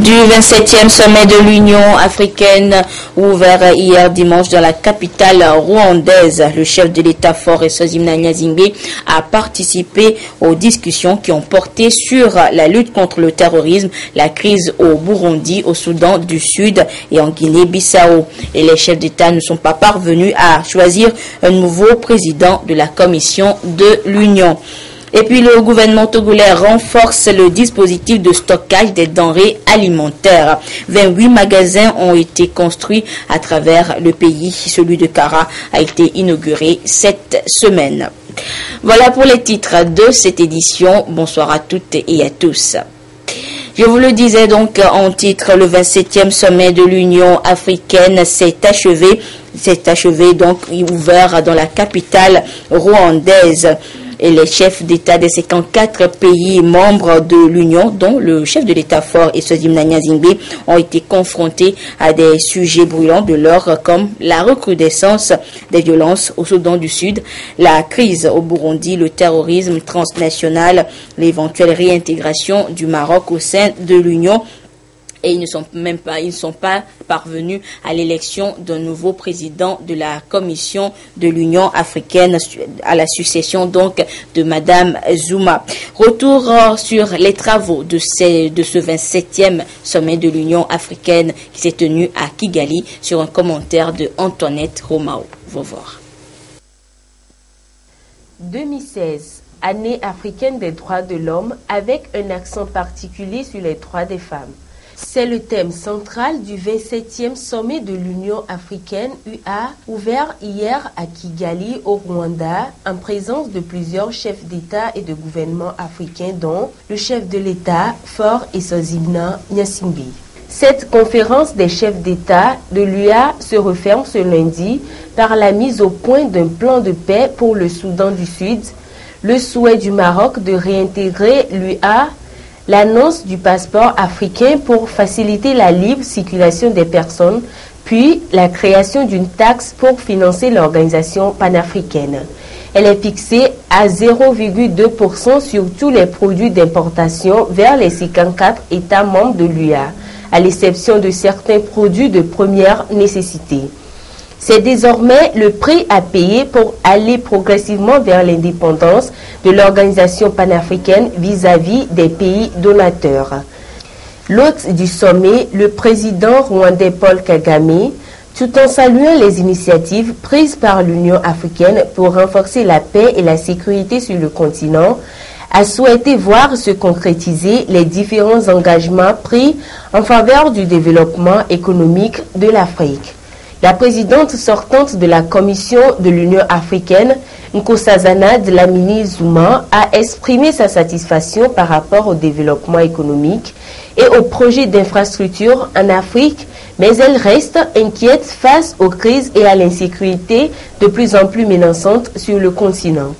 du 27e sommet de l'Union africaine ouvert hier dimanche dans la capitale rwandaise. Le chef de l'État Faure Ssozimna Nyasimbe a participé aux discussions qui ont porté sur la lutte contre le terrorisme, la crise au Burundi, au Soudan du Sud et en Guinée-Bissau. Et les chefs d'État ne sont pas parvenus à choisir un nouveau président de la Commission de l'Union. Et puis le gouvernement togolais renforce le dispositif de stockage des denrées alimentaires. 28 magasins ont été construits à travers le pays. Celui de Kara a été inauguré cette semaine. Voilà pour les titres de cette édition. Bonsoir à toutes et à tous. Je vous le disais donc en titre, le 27e sommet de l'Union africaine s'est achevé donc ouvert dans la capitale rwandaise. Et les chefs d'État des 54 pays membres de l'Union, dont le chef de l'État Faure Ssozimna Nyasimbe, ont été confrontés à des sujets brûlants de l'heure comme la recrudescence des violences au Soudan du Sud, la crise au Burundi, le terrorisme transnational, l'éventuelle réintégration du Maroc au sein de l'Union. Et ils ne sont pas parvenus à l'élection d'un nouveau président de la Commission de l'Union africaine à la succession donc de Madame Zuma. Retour sur les travaux de ce 27e sommet de l'Union africaine qui s'est tenu à Kigali sur un commentaire de Antoinette Romao. Vous voir. 2016, année africaine des droits de l'homme avec un accent particulier sur les droits des femmes. C'est le thème central du 27e sommet de l'Union africaine UA, ouvert hier à Kigali, au Rwanda, en présence de plusieurs chefs d'État et de gouvernement africains, dont le chef de l'État, Faure Ssozimna Nyasimbe. Cette conférence des chefs d'État de l'UA se referme ce lundi par la mise au point d'un plan de paix pour le Soudan du Sud, le souhait du Maroc de réintégrer l'UA, l'annonce du passeport africain pour faciliter la libre circulation des personnes, puis la création d'une taxe pour financer l'organisation panafricaine. Elle est fixée à 0,2% sur tous les produits d'importation vers les 54 États membres de l'UA, à l'exception de certains produits de première nécessité. C'est désormais le prix à payer pour aller progressivement vers l'indépendance de l'organisation panafricaine vis-à-vis des pays donateurs. L'hôte du sommet, le président rwandais Paul Kagame, tout en saluant les initiatives prises par l'Union africaine pour renforcer la paix et la sécurité sur le continent, a souhaité voir se concrétiser les différents engagements pris en faveur du développement économique de l'Afrique. La présidente sortante de la Commission de l'Union africaine, Nkosazana Dlamini Zuma, a exprimé sa satisfaction par rapport au développement économique et aux projets d'infrastructure en Afrique, mais elle reste inquiète face aux crises et à l'insécurité de plus en plus menaçantes sur le continent.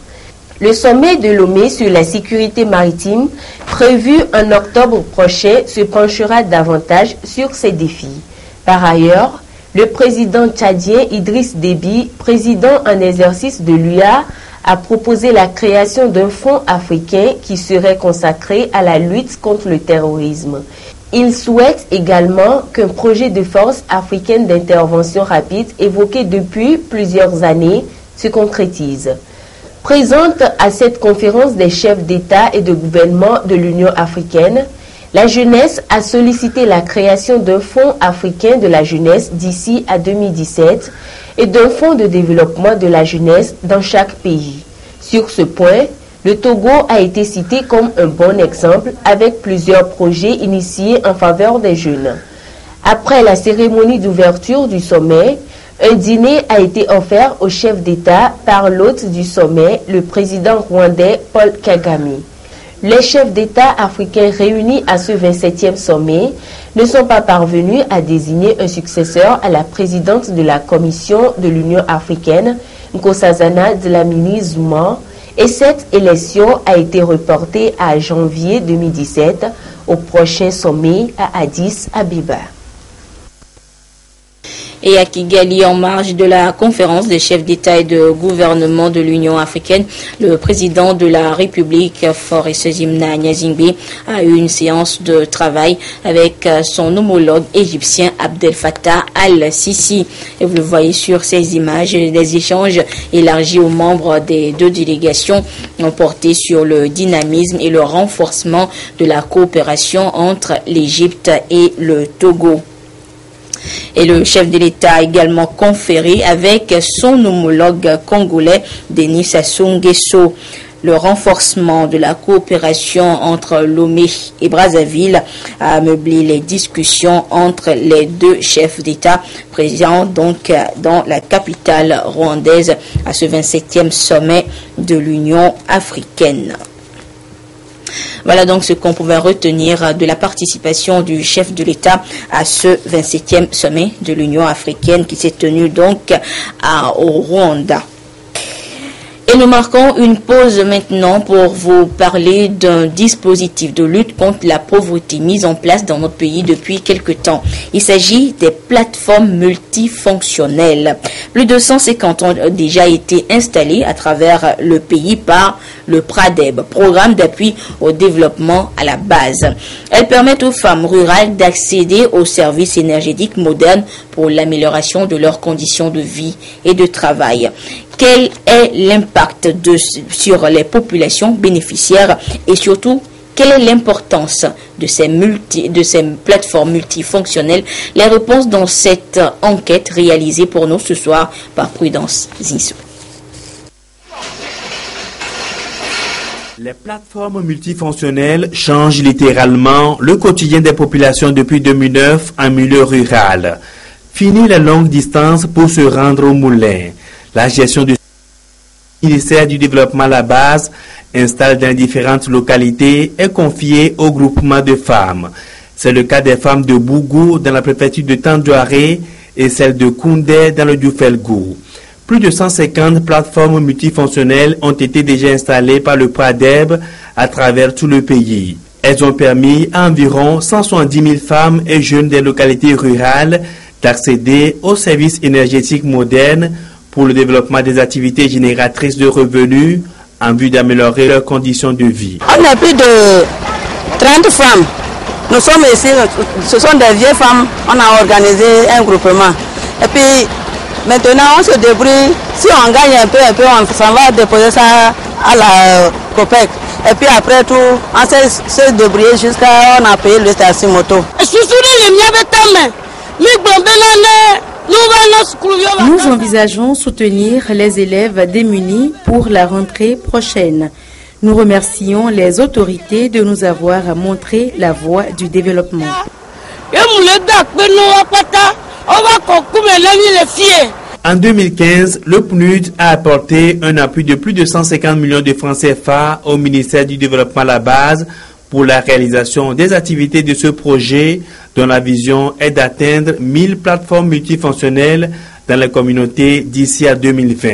Le sommet de Lomé sur la sécurité maritime, prévu en octobre prochain, se penchera davantage sur ces défis. Par ailleurs, le président tchadien Idriss Déby, président en exercice de l'UA, a proposé la création d'un fonds africain qui serait consacré à la lutte contre le terrorisme. Il souhaite également qu'un projet de force africaine d'intervention rapide évoqué depuis plusieurs années se concrétise. Présente à cette conférence des chefs d'État et de gouvernement de l'Union africaine, la jeunesse a sollicité la création d'un fonds africain de la jeunesse d'ici à 2017 et d'un fonds de développement de la jeunesse dans chaque pays. Sur ce point, le Togo a été cité comme un bon exemple avec plusieurs projets initiés en faveur des jeunes. Après la cérémonie d'ouverture du sommet, un dîner a été offert au chef d'État par l'hôte du sommet, le président rwandais Paul Kagame. Les chefs d'État africains réunis à ce 27e sommet ne sont pas parvenus à désigner un successeur à la présidente de la Commission de l'Union africaine, Nkosazana Dlamini Zuma, et cette élection a été reportée à janvier 2017 au prochain sommet à Addis Abeba. Et à Kigali, en marge de la conférence des chefs d'État et de gouvernement de l'Union africaine, le président de la République, Faure Sezimna Nyazingbe, a eu une séance de travail avec son homologue égyptien Abdel Fattah al-Sisi. Et vous le voyez sur ces images, des échanges élargis aux membres des deux délégations ont porté sur le dynamisme et le renforcement de la coopération entre l'Égypte et le Togo. Et le chef de l'État a également conféré avec son homologue congolais, Denis Sassou Nguesso. Le renforcement de la coopération entre Lomé et Brazzaville a meublé les discussions entre les deux chefs d'État présents donc dans la capitale rwandaise à ce 27e sommet de l'Union africaine. Voilà donc ce qu'on pouvait retenir de la participation du chef de l'État à ce 27e sommet de l'Union africaine qui s'est tenu donc au Rwanda. Et nous marquons une pause maintenant pour vous parler d'un dispositif de lutte contre la pauvreté mis en place dans notre pays depuis quelque temps. Il s'agit des plateformes multifonctionnelles. Plus de 150 ont déjà été installées à travers le pays par le PRADEB, Programme d'appui au développement à la base. Elles permettent aux femmes rurales d'accéder aux services énergétiques modernes pour l'amélioration de leurs conditions de vie et de travail. Quel est l'impact sur les populations bénéficiaires et surtout, quelle est l'importance de ces plateformes multifonctionnelles? Les réponses dans cette enquête réalisée pour nous ce soir par Prudence Zinsou. Les plateformes multifonctionnelles changent littéralement le quotidien des populations depuis 2009 en milieu rural. Fini les longues distances pour se rendre au moulin. La gestion du ministère du Développement à la base, installée dans différentes localités, est confiée au groupement de femmes. C'est le cas des femmes de Bougou dans la préfecture de Tandouaré et celle de Koundé dans le Dioufel-Gou. Plus de 150 plateformes multifonctionnelles ont été déjà installées par le PRADEB à travers tout le pays. Elles ont permis à environ 170 000 femmes et jeunes des localités rurales d'accéder aux services énergétiques modernes pour le développement des activités génératrices de revenus en vue d'améliorer leurs conditions de vie. On a plus de 30 femmes. Nous sommes ici, ce sont des vieilles femmes. On a organisé un groupement. Et puis, maintenant, on se débrouille. Si on gagne un peu, on s'en va déposer ça à la COPEC. Et puis après tout, on s'est débrouillé jusqu'à on a payé le station moto. Nous envisageons soutenir les élèves démunis pour la rentrée prochaine. Nous remercions les autorités de nous avoir montré la voie du développement. En 2015, le PNUD a apporté un appui de plus de 150 millions de francs CFA au ministère du Développement à la base pour la réalisation des activités de ce projet dont la vision est d'atteindre 1000 plateformes multifonctionnelles dans les communautés d'ici à 2020.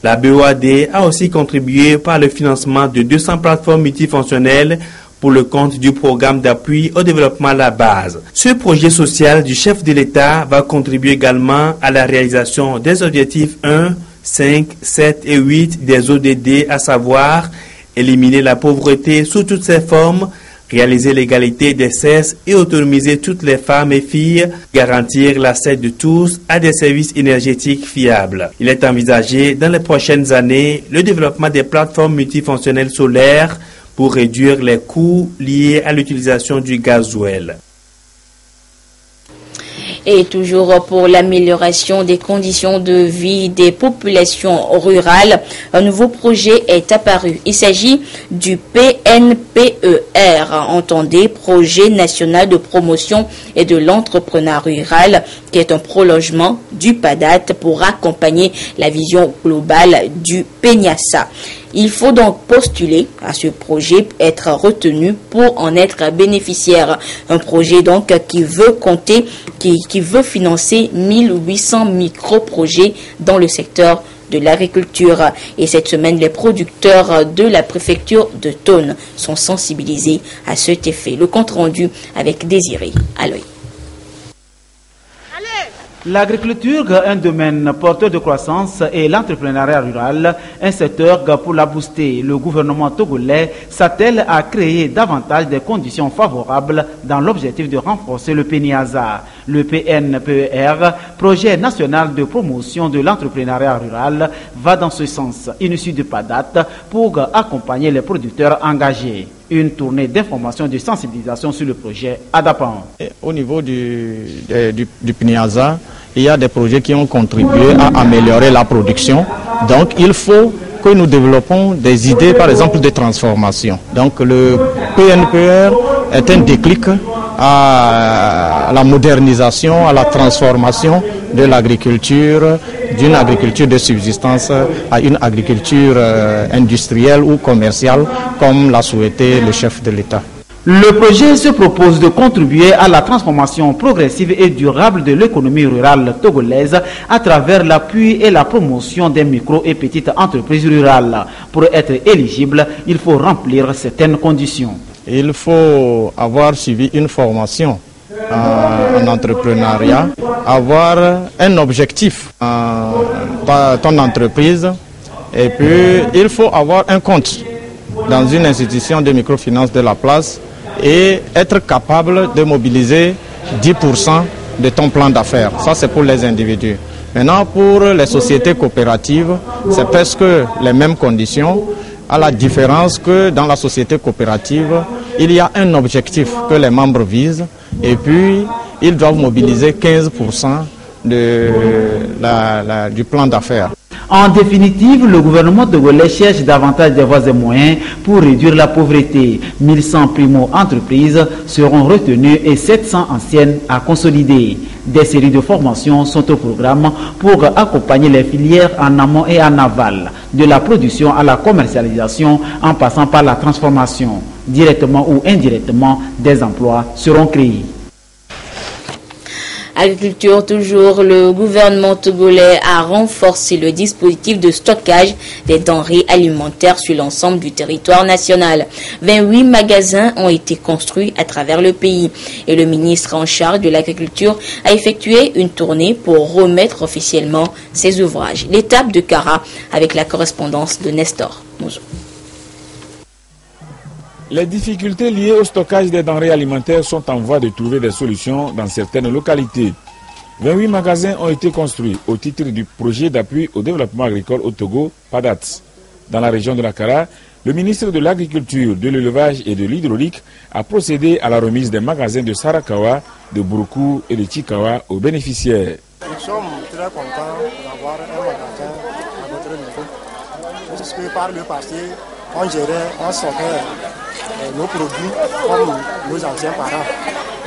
La BOAD a aussi contribué par le financement de 200 plateformes multifonctionnelles pour le compte du programme d'appui au développement à la base. Ce projet social du chef de l'État va contribuer également à la réalisation des objectifs 1, 5, 7 et 8 des ODD, à savoir éliminer la pauvreté sous toutes ses formes, réaliser l'égalité des sexes et autonomiser toutes les femmes et filles, garantir l'accès de tous à des services énergétiques fiables. Il est envisagé dans les prochaines années le développement des plateformes multifonctionnelles solaires pour réduire les coûts liés à l'utilisation du gasoil. Et toujours pour l'amélioration des conditions de vie des populations rurales, un nouveau projet est apparu. Il s'agit du PNPER, entendez, Projet National de Promotion et de l'Entrepreneuriat Rural, qui est un prolongement du PADAT pour accompagner la vision globale du PENIASA. Il faut donc postuler à ce projet, être retenu pour en être bénéficiaire. Un projet donc qui veut compter, qui veut financer 1800 micro-projets dans le secteur de l'agriculture. Et cette semaine, les producteurs de la préfecture de Thone sont sensibilisés à cet effet. Le compte rendu avec Désiré Aloy. L'agriculture, un domaine porteur de croissance, et l'entrepreneuriat rural, un secteur pour la booster. Le gouvernement togolais s'attelle à créer davantage de conditions favorables dans l'objectif de renforcer le PNIASA. Le PNPER, projet national de promotion de l'entrepreneuriat rural, va dans ce sens. Il ne suit pas date pour accompagner les producteurs engagés. Une tournée d'information et de sensibilisation sur le projet Adapan. Au niveau du PNIASA, il y a des projets qui ont contribué à améliorer la production. Donc il faut que nous développons des idées, par exemple, de transformation. Donc le PNPR est un déclic à la modernisation, à la transformation de l'agriculture, d'une agriculture de subsistance à une agriculture industrielle ou commerciale, comme l'a souhaité le chef de l'État. Le projet se propose de contribuer à la transformation progressive et durable de l'économie rurale togolaise à travers l'appui et la promotion des micro et petites entreprises rurales. Pour être éligible, il faut remplir certaines conditions. Il faut avoir suivi une formation en entrepreneuriat, avoir un objectif dans ton entreprise, et puis il faut avoir un compte dans une institution de microfinance de la place et être capable de mobiliser 10% de ton plan d'affaires. Ça, c'est pour les individus. Maintenant, pour les sociétés coopératives, c'est presque les mêmes conditions, à la différence que dans la société coopérative, il y a un objectif que les membres visent et puis ils doivent mobiliser 15% du plan d'affaires. En définitive, le gouvernement togolais cherche davantage de voies et moyens pour réduire la pauvreté. 1100 primo-entreprises seront retenues et 700 anciennes à consolider. Des séries de formations sont au programme pour accompagner les filières en amont et en aval, de la production à la commercialisation en passant par la transformation. Directement ou indirectement, des emplois seront créés. Agriculture toujours, le gouvernement togolais a renforcé le dispositif de stockage des denrées alimentaires sur l'ensemble du territoire national. 28 magasins ont été construits à travers le pays et le ministre en charge de l'agriculture a effectué une tournée pour remettre officiellement ces ouvrages. L'étape de Kara avec la correspondance de Nestor Mouzou. Les difficultés liées au stockage des denrées alimentaires sont en voie de trouver des solutions dans certaines localités. 28 magasins ont été construits au titre du projet d'appui au développement agricole au Togo, PADAT. Dans la région de la Kara, le ministre de l'Agriculture, de l'Élevage et de l'Hydraulique a procédé à la remise des magasins de Sarakawa, de Buruku et de Chikawa aux bénéficiaires. Nous sommes très contents d'avoir un magasin à notre niveau. Puisque par le passé, on gérait, on stockait nos produits comme nos anciens parents,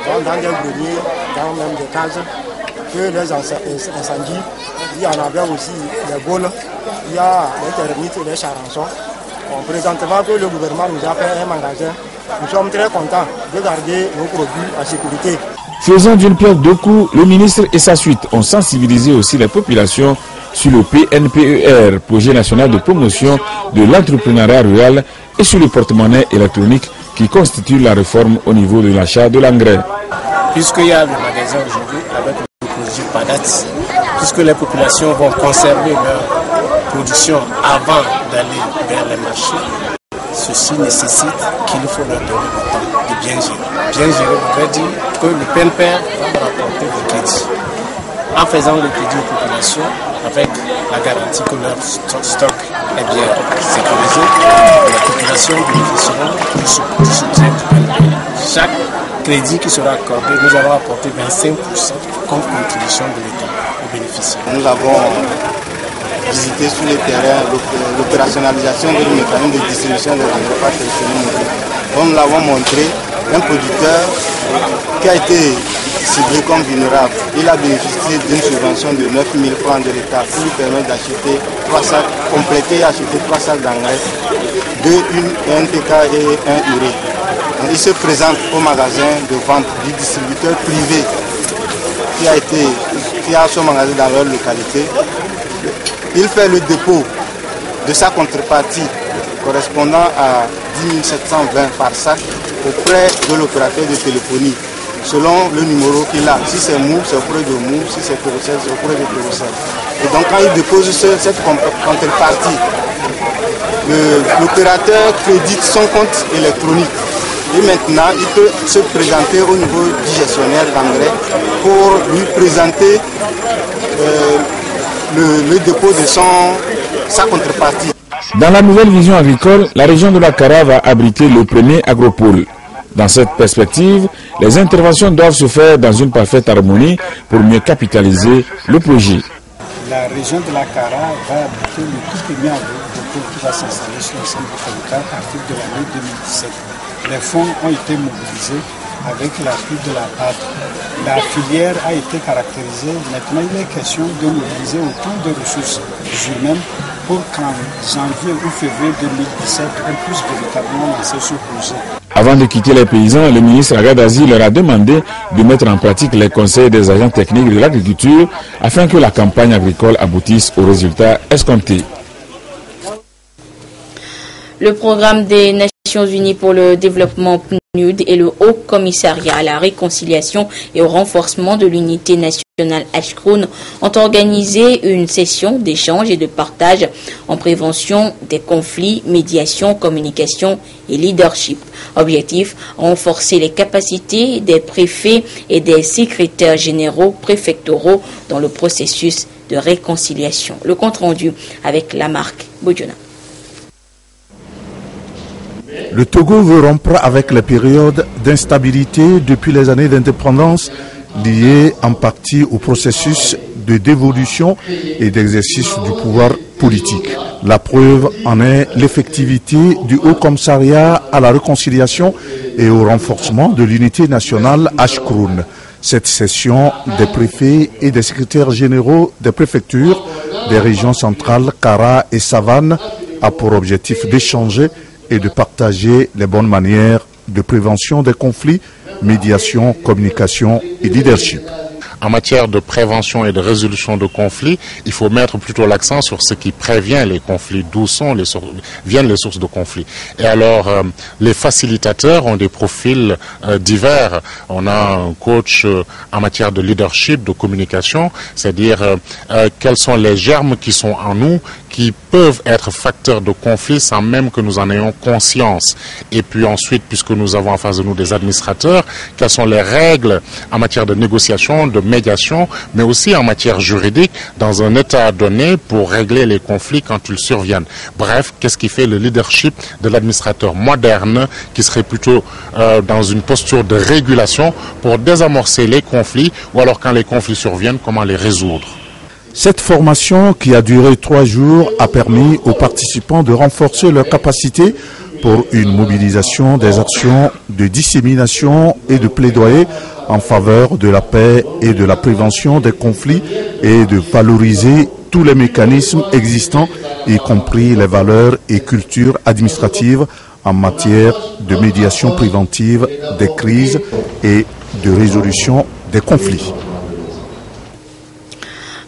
dans des greniers, dans même des cases, que les incendies, il y en avait aussi les bols, il y a les termites et les charançons. Présentement que le gouvernement nous a fait un magasin, nous sommes très contents de garder nos produits en sécurité. Faisant d'une pierre deux coups, le ministre et sa suite ont sensibilisé aussi les populations sur le PNPER, projet national de promotion de l'entrepreneuriat rural, et sur le porte-monnaie électronique qui constitue la réforme au niveau de l'achat de l'engrais. Puisqu'il y a le magasin aujourd'hui avec le projet PADAT, puisque les populations vont conserver leur production avant d'aller vers les marchés, ceci nécessite qu'il faut leur donner le temps de bien gérer. Bien gérer voudrait dire que le PNPR va rapporter le crédit. En faisant le crédit aux populations, avec la garantie que leur stock est bien sécurisé, les populations bénéficieront du soutien du PNPR. Chaque crédit qui sera accordé, nous allons apporter 25% comme contribution de l'État aux bénéficiaires. Nous avons visité sur le terrain l'opérationnalisation de mécanisme de distribution des engrais par téléphone. Comme nous l'avons montré, un producteur qui a été ciblé comme vulnérable, il a bénéficié d'une subvention de 9 000 francs de l'État qui lui permet d'acheter 3 sacs, compléter et acheter 3 sacs d'engrais, 2 NPK et 1 urée. Donc, il se présente au magasin de vente du distributeur privé qui a son magasin dans leur localité. Il fait le dépôt de sa contrepartie correspondant à 10 720 par sac auprès de l'opérateur de téléphonie selon le numéro qu'il a. Si c'est mou, c'est auprès de mou, si c'est Pérocel, c'est auprès de Pérocel. Et donc quand il dépose cette contrepartie, l'opérateur crédite son compte électronique. Et maintenant, il peut se présenter au niveau du gestionnaire d'engrais pour lui présenter le dépôt de sa contrepartie. Dans la nouvelle vision agricole, la région de la Kara va abriter le premier agropôle. Dans cette perspective, les interventions doivent se faire dans une parfaite harmonie pour mieux capitaliser le projet. La région de la Kara va abriter le tout premier agropôle qui va s'installer sur le centre territoire à partir de l'année 2017. Les fonds ont été mobilisés avec l'appui de la PAD. La filière a été caractérisée. Maintenant, il est question de mobiliser autant de ressources humaines pour qu'en janvier ou février 2017, on puisse véritablement lancer ce projet. Avant de quitter les paysans, le ministre Agadazi leur a demandé de mettre en pratique les conseils des agents techniques de l'agriculture afin que la campagne agricole aboutisse aux résultats escomptés. Le programme des Nations Unies pour le développement PNUD et le Haut Commissariat à la réconciliation et au renforcement de l'unité nationale Ashkroun ont organisé une session d'échange et de partage en prévention des conflits, médiation, communication et leadership. Objectif, renforcer les capacités des préfets et des secrétaires généraux préfectoraux dans le processus de réconciliation. Le compte rendu avec Lamarck Bodjona. Le Togo veut rompre avec les périodes d'instabilité depuis les années d'indépendance liées en partie au processus de dévolution et d'exercice du pouvoir politique. La preuve en est l'effectivité du Haut Commissariat à la réconciliation et au renforcement de l'unité nationale Ashkroun. Cette session des préfets et des secrétaires généraux des préfectures des régions centrales Kara et Savane a pour objectif d'échanger et de partager les bonnes manières de prévention des conflits, médiation, communication et leadership. En matière de prévention et de résolution de conflits, il faut mettre plutôt l'accent sur ce qui prévient les conflits, d'où viennent les sources de conflits. Et alors, les facilitateurs ont des profils divers. On a un coach en matière de leadership, de communication, c'est-à-dire quels sont les germes qui sont en nous, qui peuvent être facteurs de conflits sans même que nous en ayons conscience. Et puis ensuite, puisque nous avons en face de nous des administrateurs, quelles sont les règles en matière de négociation, de médiation, mais aussi en matière juridique, dans un état donné pour régler les conflits quand ils surviennent. Bref, qu'est-ce qui fait le leadership de l'administrateur moderne qui serait plutôt dans une posture de régulation pour désamorcer les conflits, ou alors quand les conflits surviennent, comment les résoudre? Cette formation qui a duré 3 jours a permis aux participants de renforcer leurs capacités pour une mobilisation des actions de dissémination et de plaidoyer en faveur de la paix et de la prévention des conflits et de valoriser tous les mécanismes existants, y compris les valeurs et cultures administratives en matière de médiation préventive des crises et de résolution des conflits.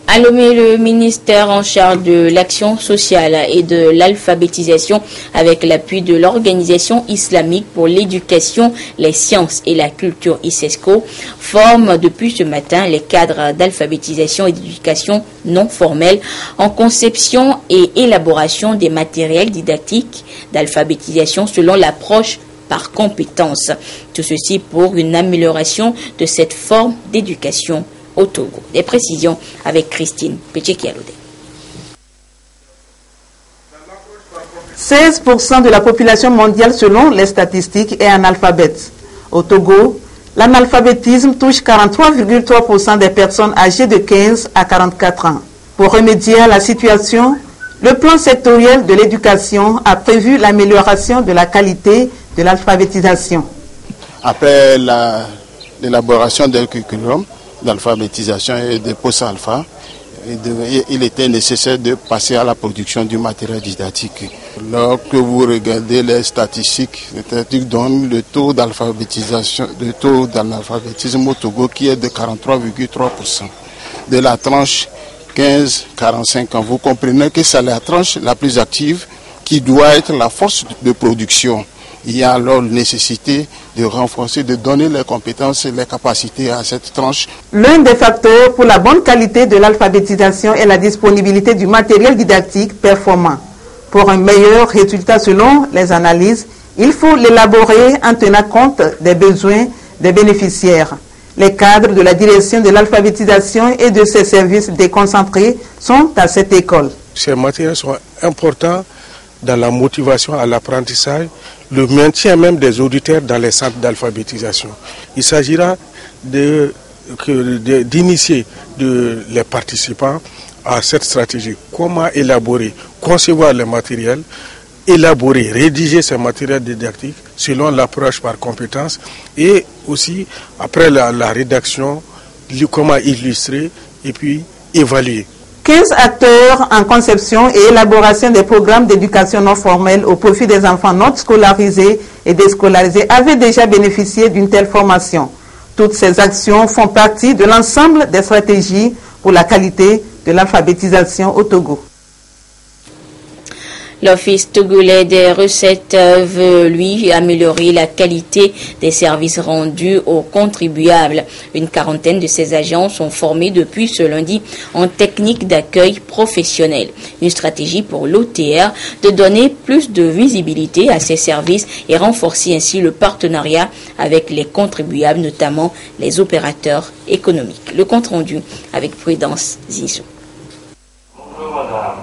À Lomé, le ministère en charge de l'action sociale et de l'alphabétisation, avec l'appui de l'Organisation islamique pour l'éducation, les sciences et la culture ISESCO, forme depuis ce matin les cadres d'alphabétisation et d'éducation non formelle en conception et élaboration des matériels didactiques d'alphabétisation selon l'approche par compétences. Tout ceci pour une amélioration de cette forme d'éducation au Togo. Des précisions avec Christine Péché-Kialoudé. 16% de la population mondiale selon les statistiques est analphabète. Au Togo, l'analphabétisme touche 43,3% des personnes âgées de 15 à 44 ans. Pour remédier à la situation, le plan sectoriel de l'éducation a prévu l'amélioration de la qualité de l'alphabétisation. Après l'élaboration d'un curriculum d'alphabétisation et de post-alpha, il était nécessaire de passer à la production du matériel didactique. Lorsque vous regardez les statistiques donnent le taux d'alphabétisme au Togo qui est de 43,3%. De la tranche 15-45 ans, vous comprenez que c'est la tranche la plus active qui doit être la force de production. Il y a alors nécessité de renforcer, de donner les compétences et les capacités à cette tranche. L'un des facteurs pour la bonne qualité de l'alphabétisation est la disponibilité du matériel didactique performant. Pour un meilleur résultat selon les analyses, il faut l'élaborer en tenant compte des besoins des bénéficiaires. Les cadres de la direction de l'alphabétisation et de ses services déconcentrés sont à cette école. Ces matériels sont importants dans la motivation à l'apprentissage, le maintien même des auditeurs dans les centres d'alphabétisation. Il s'agira d'initier les participants à cette stratégie. Comment élaborer, concevoir les matériels, élaborer, rédiger ces matériels didactiques selon l'approche par compétence et aussi après la rédaction, comment illustrer et puis évaluer. 15 acteurs en conception et élaboration des programmes d'éducation non formelle au profit des enfants non scolarisés et déscolarisés avaient déjà bénéficié d'une telle formation. Toutes ces actions font partie de l'ensemble des stratégies pour la qualité de l'alphabétisation au Togo. L'Office togolais des recettes veut, lui, améliorer la qualité des services rendus aux contribuables. Une quarantaine de ces agents sont formés depuis ce lundi en technique d'accueil professionnel. Une stratégie pour l'OTR de donner plus de visibilité à ces services et renforcer ainsi le partenariat avec les contribuables, notamment les opérateurs économiques. Le compte rendu avec Prudence Zissou. Bonjour madame.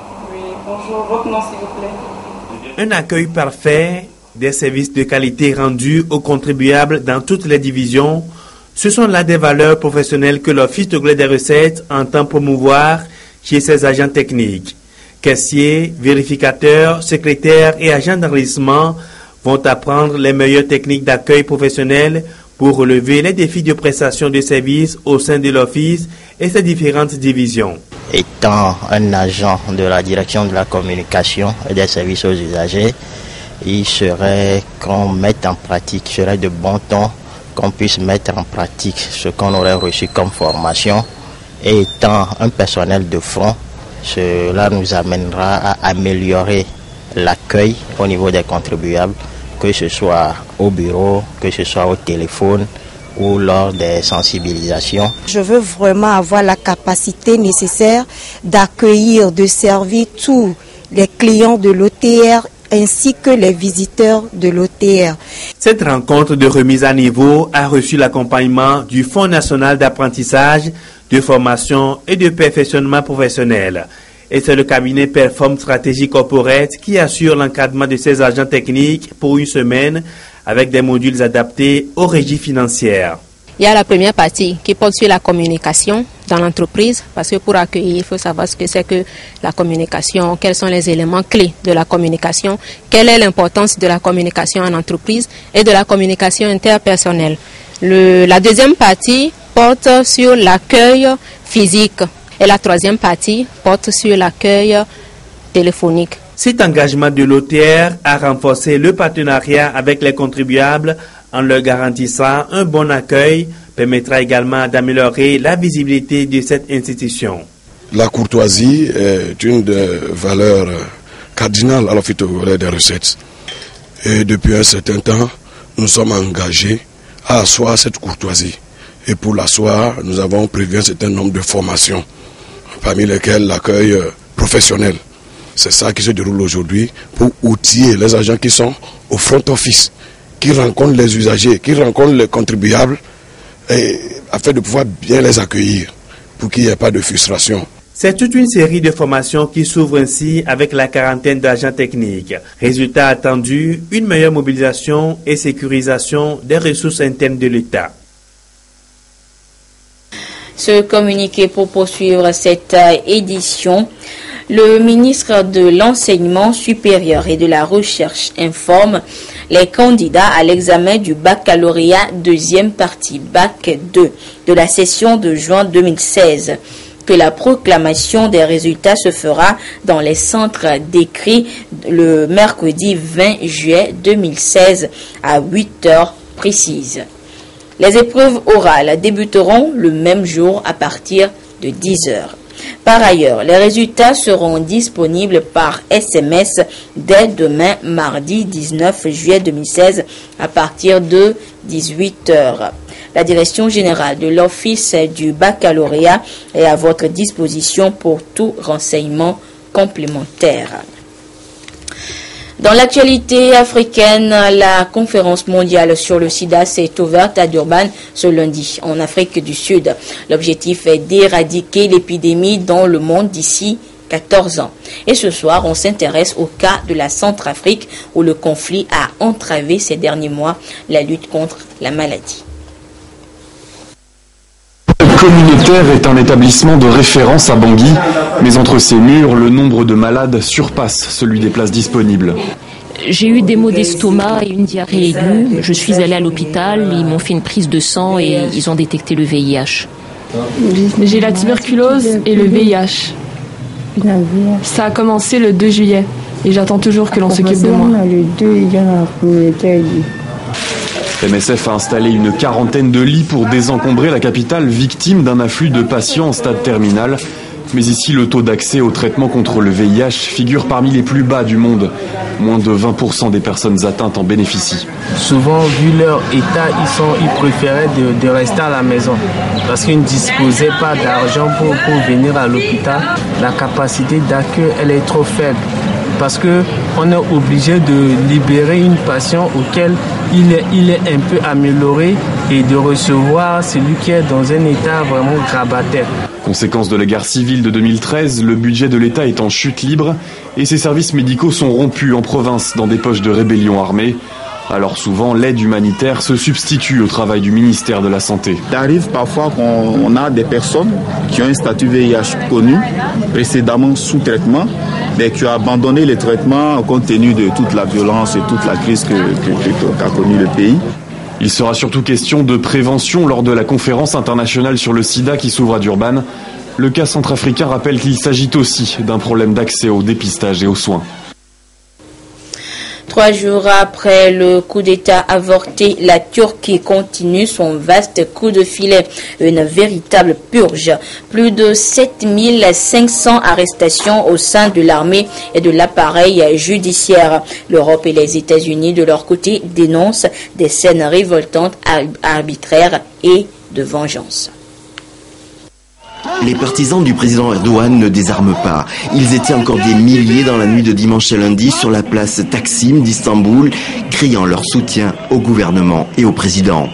Bonjour, votre nom s'il vous plaît. Un accueil parfait, des services de qualité rendus aux contribuables dans toutes les divisions, ce sont là des valeurs professionnelles que l'Office togolais des recettes entend promouvoir chez ses agents techniques. Caissiers, vérificateurs, secrétaires et agents d'enregistrement vont apprendre les meilleures techniques d'accueil professionnel pour relever les défis de prestation de services au sein de l'Office et ses différentes divisions. Étant un agent de la direction de la communication et des services aux usagers, il serait qu'on mette en pratique, il serait de bon ton qu'on puisse mettre en pratique ce qu'on aurait reçu comme formation. Et étant un personnel de front, cela nous amènera à améliorer l'accueil au niveau des contribuables, que ce soit au bureau, que ce soit au téléphone ou lors des sensibilisations. Je veux vraiment avoir la capacité nécessaire d'accueillir, de servir tous les clients de l'OTR ainsi que les visiteurs de l'OTR. Cette rencontre de remise à niveau a reçu l'accompagnement du Fonds national d'apprentissage, de formation et de perfectionnement professionnel. Et c'est le cabinet Perform Stratégie Corporate qui assure l'encadrement de ses agents techniques pour une semaine avec des modules adaptés aux régies financières. Il y a la première partie qui porte sur la communication dans l'entreprise, parce que pour accueillir, il faut savoir ce que c'est que la communication, quels sont les éléments clés de la communication, quelle est l'importance de la communication en entreprise et de la communication interpersonnelle. La deuxième partie porte sur l'accueil physique et la troisième partie porte sur l'accueil téléphonique. Cet engagement de l'OTR a renforcé le partenariat avec les contribuables en leur garantissant un bon accueil, permettra également d'améliorer la visibilité de cette institution. La courtoisie est une des valeurs cardinales à l'Office togolais des recettes. Et depuis un certain temps, nous sommes engagés à asseoir cette courtoisie. Et pour l'asseoir, nous avons prévu un certain nombre de formations, parmi lesquelles l'accueil professionnel. C'est ça qui se déroule aujourd'hui pour outiller les agents qui sont au front office, qui rencontrent les usagers, qui rencontrent les contribuables, afin de pouvoir bien les accueillir, pour qu'il n'y ait pas de frustration. C'est toute une série de formations qui s'ouvrent ainsi avec la quarantaine d'agents techniques. Résultat attendu, une meilleure mobilisation et sécurisation des ressources internes de l'État. Ce communiqué pour poursuivre cette édition, le ministre de l'Enseignement supérieur et de la Recherche informe les candidats à l'examen du baccalauréat deuxième partie, Bac 2, de la session de juin 2016, que la proclamation des résultats se fera dans les centres décrits le mercredi 20 juillet 2016 à 8 heures précises. Les épreuves orales débuteront le même jour à partir de 10 heures. Par ailleurs, les résultats seront disponibles par SMS dès demain, mardi 19 juillet 2016, à partir de 18h. La direction générale de l'Office du baccalauréat est à votre disposition pour tout renseignement complémentaire. Dans l'actualité africaine, la conférence mondiale sur le sida s'est ouverte à Durban ce lundi, en Afrique du Sud. L'objectif est d'éradiquer l'épidémie dans le monde d'ici 14 ans. Et ce soir, on s'intéresse au cas de la Centrafrique où le conflit a entravé ces derniers mois la lutte contre la maladie. Le communautaire est un établissement de référence à Bangui, mais entre ses murs, le nombre de malades surpasse celui des places disponibles. J'ai eu des maux d'estomac et une diarrhée aiguë. Je suis allée à l'hôpital, ils m'ont fait une prise de sang et ils ont détecté le VIH. J'ai la tuberculose et le VIH. Ça a commencé le 2 juillet et j'attends toujours que l'on s'occupe de moi. MSF a installé une quarantaine de lits pour désencombrer la capitale victime d'un afflux de patients en stade terminal. Mais ici, le taux d'accès au traitement contre le VIH figure parmi les plus bas du monde. Moins de 20% des personnes atteintes en bénéficient. Souvent, vu leur état, ils préféraient de rester à la maison parce qu'ils ne disposaient pas d'argent pour venir à l'hôpital. La capacité d'accueil, elle est trop faible parce qu'on est obligé de libérer une patiente auquel il est un peu amélioré et de recevoir celui qui est dans un état vraiment grabataire. Conséquence de la guerre civile de 2013, le budget de l'État est en chute libre et ses services médicaux sont rompus en province dans des poches de rébellion armée. Alors souvent, l'aide humanitaire se substitue au travail du ministère de la Santé. Il arrive parfois qu'on a des personnes qui ont un statut VIH connu, précédemment sous traitement, mais qui ont abandonné les traitements compte tenu de toute la violence et toute la crise qu'a connue le pays. Il sera surtout question de prévention lors de la conférence internationale sur le sida qui s'ouvre à Durban. Le cas centrafricain rappelle qu'il s'agit aussi d'un problème d'accès au dépistage et aux soins. 3 jours après le coup d'État avorté, la Turquie continue son vaste coup de filet, une véritable purge. Plus de 7500 arrestations au sein de l'armée et de l'appareil judiciaire. L'Europe et les États-Unis, de leur côté, dénoncent des scènes révoltantes, arbitraires et de vengeance. Les partisans du président Erdogan ne désarment pas. Ils étaient encore des milliers dans la nuit de dimanche à lundi sur la place Taksim d'Istanbul, criant leur soutien au gouvernement et au président.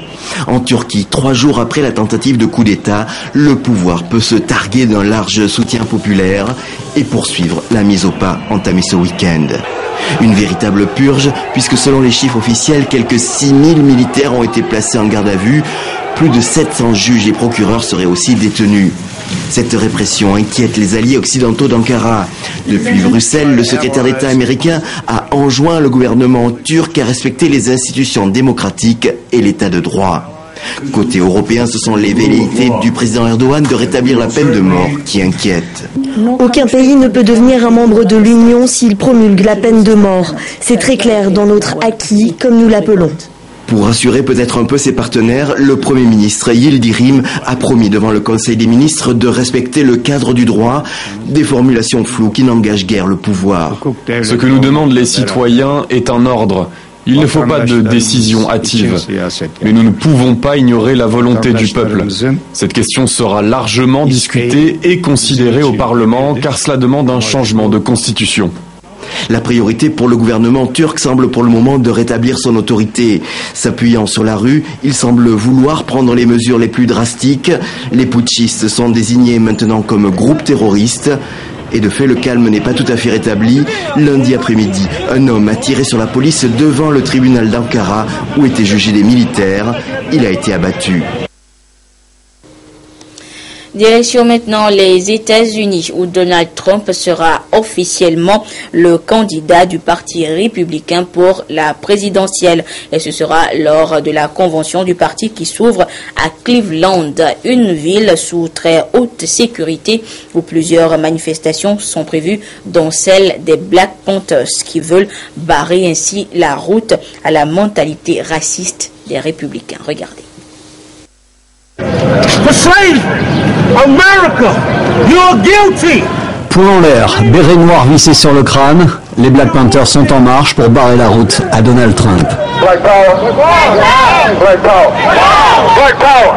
En Turquie, 3 jours après la tentative de coup d'État, le pouvoir peut se targuer d'un large soutien populaire et poursuivre la mise au pas entamée ce week-end. Une véritable purge, puisque selon les chiffres officiels, quelques 6000 militaires ont été placés en garde à vue. Plus de 700 juges et procureurs seraient aussi détenus. Cette répression inquiète les alliés occidentaux d'Ankara. Depuis Bruxelles, le secrétaire d'État américain a enjoint le gouvernement turc à respecter les institutions démocratiques et l'état de droit. Côté européen, ce sont les velléités du président Erdogan de rétablir la peine de mort qui inquiètent. Aucun pays ne peut devenir un membre de l'Union s'il promulgue la peine de mort. C'est très clair dans notre acquis, comme nous l'appelons. Pour rassurer peut-être un peu ses partenaires, le Premier ministre Yildirim a promis devant le Conseil des ministres de respecter le cadre du droit, des formulations floues qui n'engagent guère le pouvoir. Ce que nous demandent les citoyens est un ordre. Il ne faut pas de décision hâtive. Mais nous ne pouvons pas ignorer la volonté du peuple. Cette question sera largement discutée et considérée au Parlement car cela demande un changement de constitution. La priorité pour le gouvernement turc semble pour le moment de rétablir son autorité. S'appuyant sur la rue, il semble vouloir prendre les mesures les plus drastiques. Les putschistes sont désignés maintenant comme groupe terroriste. Et de fait, le calme n'est pas tout à fait rétabli. Lundi après-midi, un homme a tiré sur la police devant le tribunal d'Ankara où étaient jugés des militaires. Il a été abattu. Direction maintenant les États-Unis où Donald Trump sera officiellement le candidat du Parti républicain pour la présidentielle. Et ce sera lors de la convention du parti qui s'ouvre à Cleveland, une ville sous très haute sécurité où plusieurs manifestations sont prévues, dont celle des Black Panthers qui veulent barrer ainsi la route à la mentalité raciste des républicains. Regardez. to slave America. You're guilty. Point en l'air, béret noir vissé sur le crâne, les Black Panthers sont en marche pour barrer la route à Donald Trump. Black power. Black power. Black power.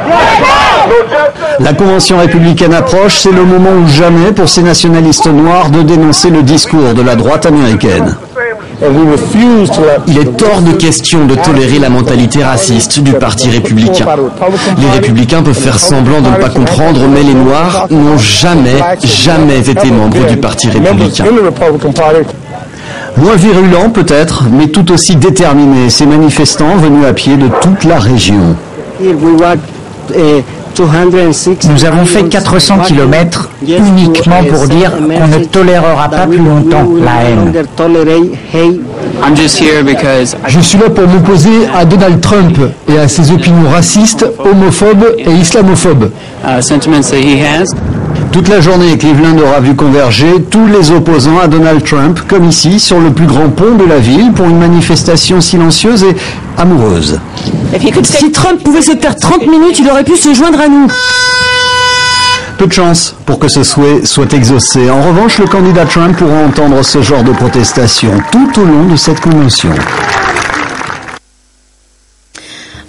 La convention républicaine approche, c'est le moment ou jamais pour ces nationalistes noirs de dénoncer le discours de la droite américaine. Il est hors de question de tolérer la mentalité raciste du Parti républicain. Les républicains peuvent faire semblant de ne pas comprendre, mais les Noirs n'ont jamais été membres du Parti républicain. Moins virulents peut-être, mais tout aussi déterminés, ces manifestants venus à pied de toute la région. Nous avons fait 400 km uniquement pour dire qu'on ne tolérera pas plus longtemps la haine. Je suis là pour m'opposer à Donald Trump et à ses opinions racistes, homophobes et islamophobes. Toute la journée, Cleveland aura vu converger tous les opposants à Donald Trump, comme ici, sur le plus grand pont de la ville, pour une manifestation silencieuse et amoureuse. Si Trump pouvait se faire 30 minutes, il aurait pu se joindre à nous. Peu de chance pour que ce souhait soit exaucé. En revanche, le candidat Trump pourra entendre ce genre de protestation tout au long de cette convention.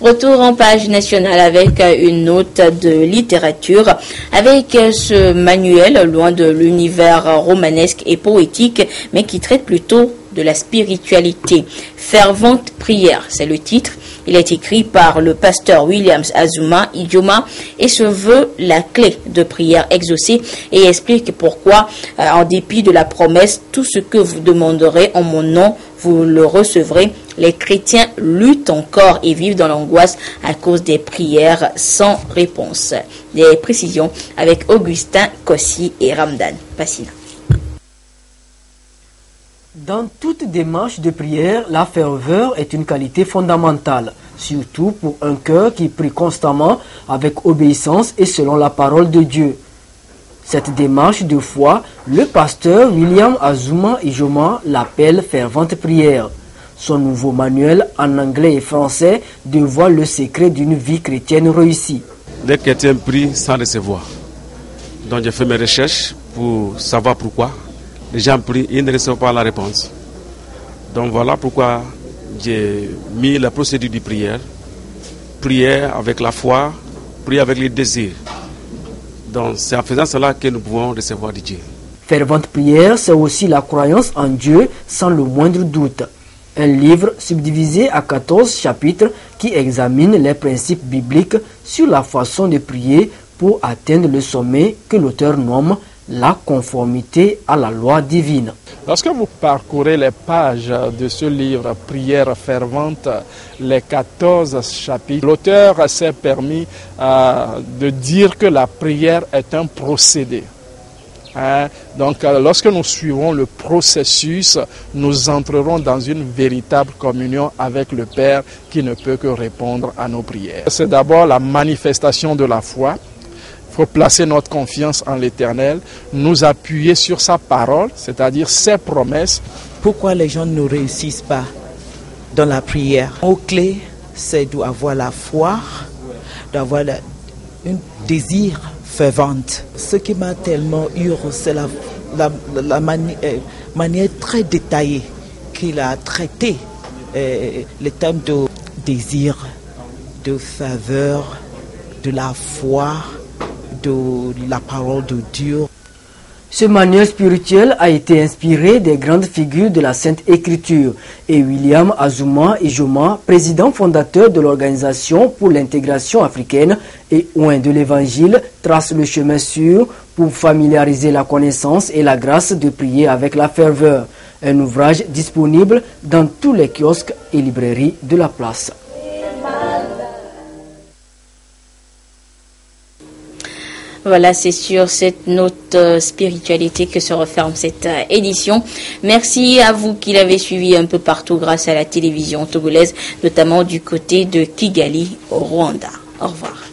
Retour en page nationale avec une note de littérature avec ce manuel loin de l'univers romanesque et poétique mais qui traite plutôt de la spiritualité. Fervente prière, c'est le titre. Il est écrit par le pasteur Williams Azuma Ijoma et se veut la clé de prière exaucée et explique pourquoi, en dépit de la promesse, tout ce que vous demanderez en mon nom, vous le recevrez. Les chrétiens luttent encore et vivent dans l'angoisse à cause des prières sans réponse. Des précisions avec Augustin Kossi et Ramdan Passina. Dans toute démarche de prière, la ferveur est une qualité fondamentale, surtout pour un cœur qui prie constamment avec obéissance et selon la parole de Dieu. Cette démarche de foi, le pasteur William Azuma Ijoma l'appelle fervente prière. Son nouveau manuel en anglais et français dévoile le secret d'une vie chrétienne réussie. Les chrétiens prient sans recevoir. Donc j'ai fait mes recherches pour savoir pourquoi. Les gens prient et ne reçoivent pas la réponse. Donc voilà pourquoi j'ai mis la procédure de prière. Prière avec la foi, prière avec les désirs. Donc c'est en faisant cela que nous pouvons recevoir de Dieu. Fervente prière, c'est aussi la croyance en Dieu sans le moindre doute. Un livre subdivisé à 14 chapitres qui examine les principes bibliques sur la façon de prier pour atteindre le sommet que l'auteur nomme la conformité à la loi divine. Lorsque vous parcourez les pages de ce livre, Prière fervente, les 14 chapitres, l'auteur s'est permis de dire que la prière est un procédé. Donc, lorsque nous suivrons le processus, nous entrerons dans une véritable communion avec le Père qui ne peut que répondre à nos prières. C'est d'abord la manifestation de la foi. Il faut placer notre confiance en l'Éternel, nous appuyer sur sa parole, c'est-à-dire ses promesses. Pourquoi les gens ne réussissent pas dans la prière? Le mot-clé, c'est d'avoir la foi, d'avoir un désir fervent. Ce qui m'a tellement eu, c'est la manière très détaillée qu'il a traité les thèmes de désir, de faveur, de la foi, de la parole de Dieu. Ce manuel spirituel a été inspiré des grandes figures de la Sainte Écriture et William Azuma Ijoma, président fondateur de l'Organisation pour l'intégration africaine et oint de l'Évangile, trace le chemin sûr pour familiariser la connaissance et la grâce de prier avec la ferveur. Un ouvrage disponible dans tous les kiosques et librairies de la place. Voilà, c'est sur cette note spiritualité que se referme cette édition. Merci à vous qui l'avez suivi un peu partout grâce à la télévision togolaise, notamment du côté de Kigali, au Rwanda. Au revoir.